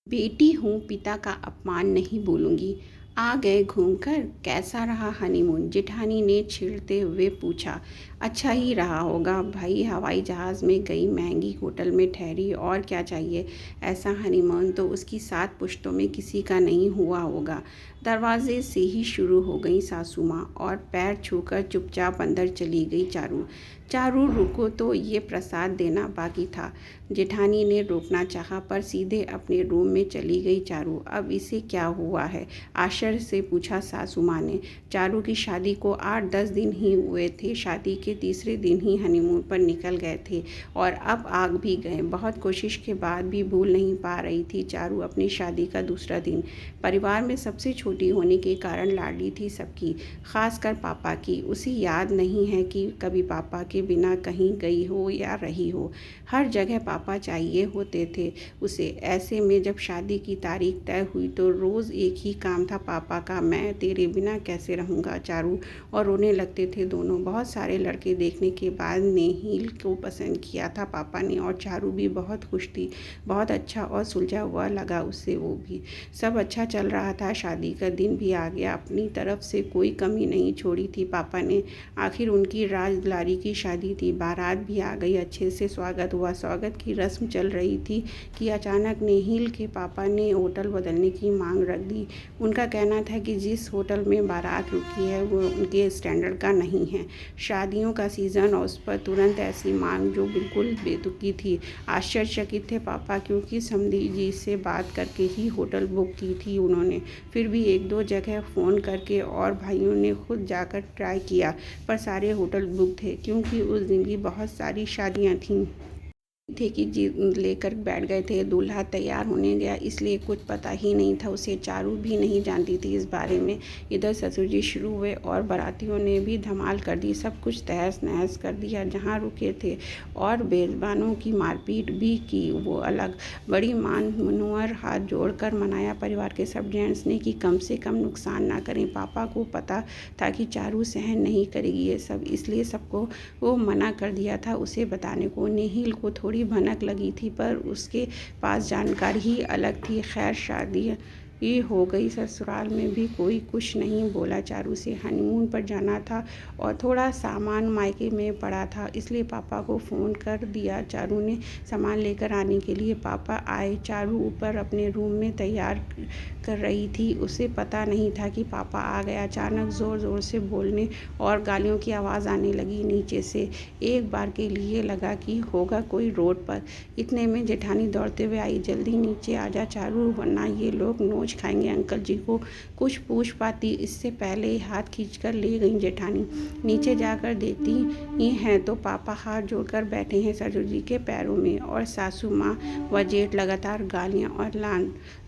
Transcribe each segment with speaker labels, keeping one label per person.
Speaker 1: बेटी हूँ, पिता का अपमान नहीं बोलूँगी। आ गए घूमकर, कैसा रहा हनीमून? जेठानी ने छेड़ते हुए पूछा। अच्छा ही रहा होगा भाई, हवाई जहाज़ में गई, महंगी होटल में ठहरी, और क्या चाहिए। ऐसा हनीमून तो उसकी 7 पुश्तों में किसी का नहीं हुआ होगा। दरवाजे से ही शुरू हो गई सासू माँ और पैर छूकर चुपचाप अंदर चली गई चारू। चारू रुको तो ये प्रसाद देना बाकी था। जेठानी ने रोकना चाहा पर सीधे अपने रूम में चली गई चारू। अब इसे क्या हुआ है? आश्चर्य से पूछा सासू माँ ने। चारू की शादी को 8-10 दिन ही हुए थे। शादी के तीसरे दिन ही हनीमून पर निकल गए थे और अब आ भी गए। बहुत कोशिश के बाद भी भूल नहीं पा रही थी चारू अपनी शादी का दूसरा दिन। परिवार में सबसे छोटी होने के कारण लाडली थी सबकी, खासकर पापा की। उसे याद नहीं है कि कभी पापा के बिना कहीं गई हो या रही हो। हर जगह पापा चाहिए होते थे उसे। ऐसे में जब शादी की तारीख तय हुई तो रोज़ एक ही काम था पापा का, मैं तेरे बिना कैसे रहूँगा चारू, और रोने लगते थे दोनों। बहुत सारे लड़के देखने के बाद नेहिल को पसंद किया था पापा ने और चारू भी बहुत खुश थी। बहुत अच्छा और सुलझा हुआ लगा उसे वो भी। सब अच्छा चल रहा था। शादी का दिन भी आ गया। अपनी तरफ से कोई कमी नहीं छोड़ी थी पापा ने। आखिर उनकी राज दुलारी की शादी थी। बारात भी आ गई, अच्छे से स्वागत हुआ। स्वागत की रस्म चल रही थी कि अचानक नेहिल के पापा ने होटल बदलने की मांग रख दी। उनका कहना था कि जिस होटल में बारात रुकी है वो उनके स्टैंडर्ड का नहीं है। शादियों का सीज़न और उस पर तुरंत ऐसी मांग जो बिल्कुल बेतुकी थी। आश्चर्यचकित थे पापा, क्योंकि समधी जी से बात करके ही होटल बुक की थी उन्होंने। फिर भी 1-2 जगह फ़ोन करके और भाइयों ने खुद जाकर ट्राई किया, पर सारे होटल बुक थे, क्योंकि उस दिन भी बहुत सारी शादियां थीं। थे कि जी लेकर बैठ गए थे। दूल्हा तैयार होने गया, इसलिए कुछ पता ही नहीं था उसे। चारू भी नहीं जानती थी इस बारे में। इधर ससुर जी शुरू हुए और बारातियों ने भी धमाल कर दी। सब कुछ तहस नहस कर दिया जहाँ रुके थे, और बेज़बानों की मारपीट भी की वो अलग। बड़ी मान मनोहर हाथ जोड़कर मनाया परिवार के सब जेंट्स ने कि कम से कम नुकसान ना करें। पापा को पता था कि चारू सहन नहीं करेगी ये सब, इसलिए सबको वो मना कर दिया था उसे बताने को। नेहिल को थोड़ी भनक लगी थी, पर उसके पास जानकारी ही अलग थी। खैर, शादी ये हो गई। ससुराल में भी कोई कुछ नहीं बोला चारू से। हनीमून पर जाना था और थोड़ा सामान मायके में पड़ा था, इसलिए पापा को फ़ोन कर दिया चारू ने सामान लेकर आने के लिए। पापा आए। चारू ऊपर अपने रूम में तैयार कर रही थी। उसे पता नहीं था कि पापा आ गए। अचानक ज़ोर ज़ोर से बोलने और गालियों की आवाज़ आने लगी नीचे से। एक बार के लिए लगा कि होगा कोई रोड पर। इतने में जेठानी दौड़ते हुए आई। जल्दी नीचे आ जा चारू, वरना ये लोग नोच खाएंगे अंकल जी को। कुछ पूछ पाती इससे पहले ही हाथ खींचकर ले गई जेठानी। नीचे जाकर देखती ही हैं तो पापा हाथ जोड़कर बैठे हैं ससुर जी के पैरों में, और सासू माँ व जेठ लगातार गालियाँ और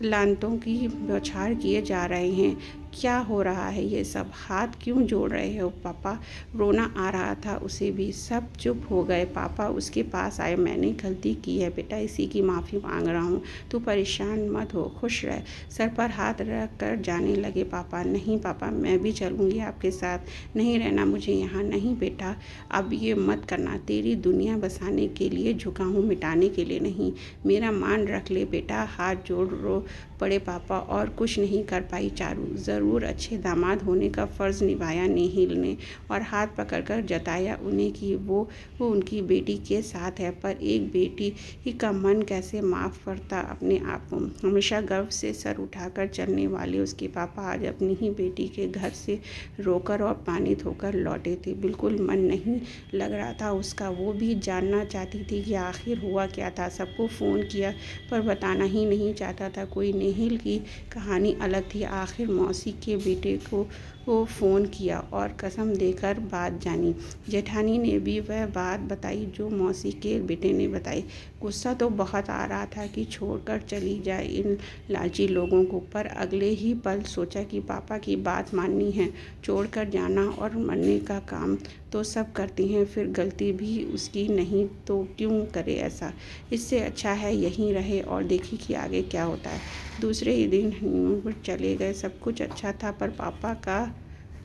Speaker 1: लानतों की बौछार किए जा रहे हैं। क्या हो रहा है ये सब? हाथ क्यों जोड़ रहे हो पापा? रोना आ रहा था उसे भी। सब चुप हो गए। पापा उसके पास आए। मैंने गलती की है बेटा, इसी की माफ़ी मांग रहा हूँ। तू परेशान मत हो, खुश रह। सर पर हाथ रख कर जाने लगे पापा। नहीं पापा, मैं भी चलूँगी आपके साथ। नहीं रहना मुझे यहाँ। नहीं बेटा, अब ये मत करना। तेरी दुनिया बसाने के लिए झुका हूँ, मिटाने के लिए नहीं। मेरा मान रख ले बेटा। हाथ जोड़ रो पड़े पापा, और कुछ नहीं कर पाई चारू। ज़रूर अच्छे दामाद होने का फ़र्ज़ निभाया नेहिल ने और हाथ पकड़कर जताया उन्हें कि वो उनकी बेटी के साथ है, पर एक बेटी ही का मन कैसे माफ़ करता अपने आप को। हमेशा गर्व से सर उठाकर चलने वाले उसके पापा आज अपनी ही बेटी के घर से रोकर और अपमानित होकर लौटे थे। बिल्कुल मन नहीं लग रहा था उसका। वो भी जानना चाहती थी कि आखिर हुआ क्या था। सबको फ़ोन किया पर बताना ही नहीं चाहता था कोई। नेहिल की कहानी अलग थी। आखिर मौसी के बेटे को वो फ़ोन किया और कसम देकर बात जानी। जेठानी ने भी वह बात बताई जो मौसी के बेटे ने बताई। गुस्सा तो बहुत आ रहा था कि छोड़कर चली जाए इन लालची लोगों को, पर अगले ही पल सोचा कि पापा की बात माननी है। छोड़कर जाना और मरने का काम तो सब करते हैं, फिर गलती भी उसकी नहीं तो क्यों करे ऐसा। इससे अच्छा है यहीं रहे और देखे कि आगे क्या होता है। दूसरे ही दिन हनीमून पर चले गए। सब कुछ अच्छा था, पर पापा का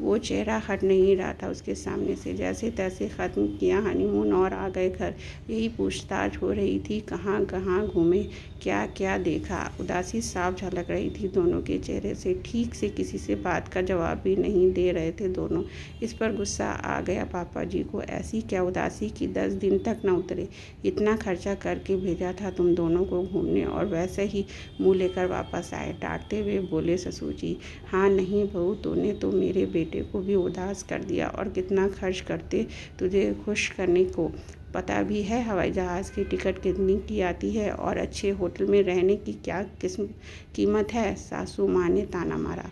Speaker 1: वो चेहरा हट नहीं रहा था उसके सामने से। जैसे तैसे ख़त्म किया हनीमून और आ गए घर। यही पूछताछ हो रही थी, कहाँ कहाँ घूमे, क्या क्या देखा। उदासी साफ झलक रही थी दोनों के चेहरे से। ठीक से किसी से बात का जवाब भी नहीं दे रहे थे दोनों। इस पर गुस्सा आ गया पापा जी को। ऐसी क्या उदासी कि 10 दिन तक न उतरे। इतना खर्चा करके भेजा था तुम दोनों को घूमने और वैसे ही मुँह लेकर वापस आए। डांटते हुए बोले ससुर जी। हाँ नहीं बहू, तूने तो मेरे बेटे को भी उदास कर दिया। और कितना खर्च करते तुझे खुश करने को। पता भी है हवाई जहाज़ की टिकट कितने की आती है और अच्छे होटल में रहने की क्या कीमत है। सासू माँ ने ताना मारा।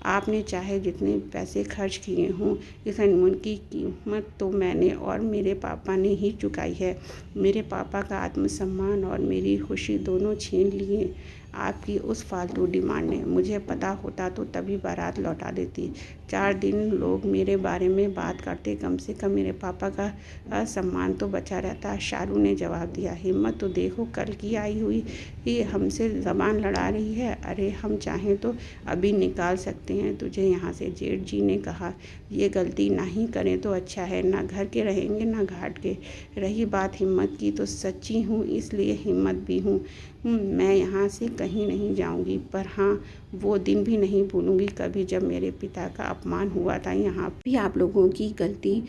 Speaker 1: आपने चाहे जितने पैसे खर्च किए हों, इस हनीमून की कीमत तो मैंने और मेरे पापा ने ही चुकाई है। मेरे पापा का आत्मसम्मान और मेरी खुशी दोनों छीन लिए आपकी उस फालतू डिमांड ने। मुझे पता होता तो तभी बारात लौटा देती। 4 दिन लोग मेरे बारे में बात करते, कम से कम मेरे पापा का सम्मान तो बचा रहता। शालू ने जवाब दिया। हिम्मत तो देखो, कल की आई हुई ये हमसे ज़बान लड़ा रही है। अरे हम चाहें तो अभी निकाल सकते हैं तुझे यहाँ से। जेठ जी ने कहा। ये गलती नहीं करें तो अच्छा है, ना घर के रहेंगे ना घाट के। रही बात हिम्मत की, तो सच्ची हूँ इसलिए हिम्मत भी हूँ। मैं यहाँ से कहीं नहीं जाऊँगी, पर हाँ वो दिन भी नहीं भूलूँगी कभी जब मेरे पिता का अपमान हुआ था। यहाँ भी आप लोगों की गलती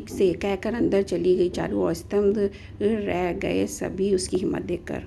Speaker 1: से कहकर अंदर चली गई चारू और स्तब्ध रह गए सभी उसकी हिम्मत देखकर।